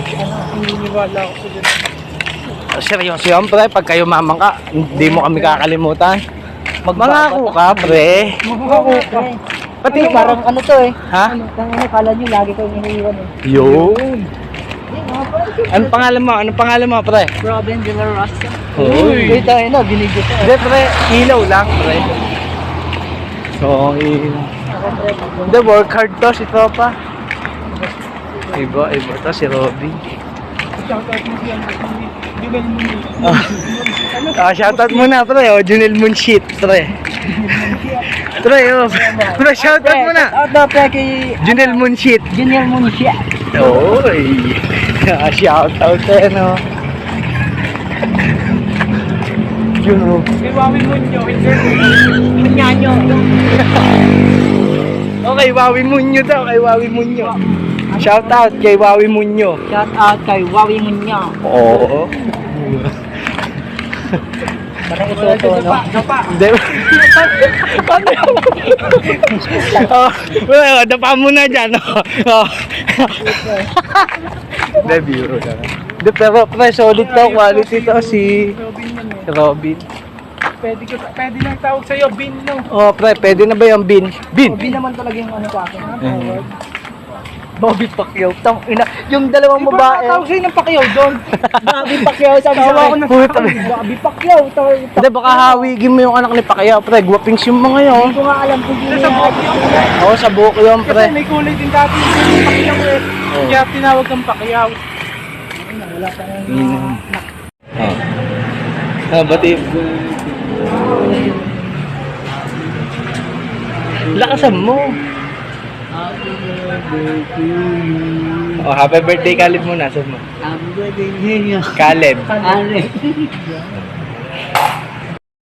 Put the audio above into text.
Naniniwala ako sa ganun. Seryoso yan, pre. Pag kayo mamang ka, hindi mo kami kakalimutan. Mangako ka, pre. Mangako ka. Pati Ay, parang ano to eh. Ha? Tangina, kala nyo lagi ko iniiwan eh. Yun. Anong pangalan mo? Anong pangalan mo, pre? Robin de la Rosa. Uy. Uy, tayo na, binigyo to. Hindi, pre. Ilaw lang, pre. So, hindi, work hard to si Tropa. Iba to si Robby. Shoutout mo siya. Junel Munoz. Shoutout muna, pre. O, Junel Munshit, pre. Pre, pre, shoutout muna. Shoutout na pre kay Junel Munshit. Junior Muncia. Oy. Shoutout eh, no. Yun, oh. Kay Wawi Munyo. Munyanyo. Okay, Wawi Munyo daw. Kay Wawi Munyo. Shoutout kay Wawi Munyo. Shoutout kay Wawi Munya. Oo. Parang ito, no? Dapa. Hindi. Oh, wala, dapa muna dyan. Oh. Debut. Hindi, pero pre, solid to. Quality to si Robin man eh. Robin. Pwede nang tawag sa'yo, Bin, no? Oh, pre, pwede na ba yung bin? Bin! Bobby naman talaga yung ano sa akin. Eh. Bobby Pacquiao. Tang ina, yung dalawang Iba babae. tawag sa'yo ng Pacquiao doon. Bobby Pacquiao sabi sa Tawa ko akin. na Puta, pre. Bobby Pacquiao. Hindi, baka hawigin mo yung anak ni Pacquiao, pre. Guwapings yung mga yun. Hindi ko nga alam kung sino Sa buhok yun. Oo, sa buhok yun, Kasi pre. may kulay din dati yung Pacquiao eh. Oh. Kaya tinawag ng Pacquiao. wala pa nang Bati. Lakasan mo. Oh, happy birthday, Caleb muna. Saan mo? Happy birthday niya. Caleb. Ano?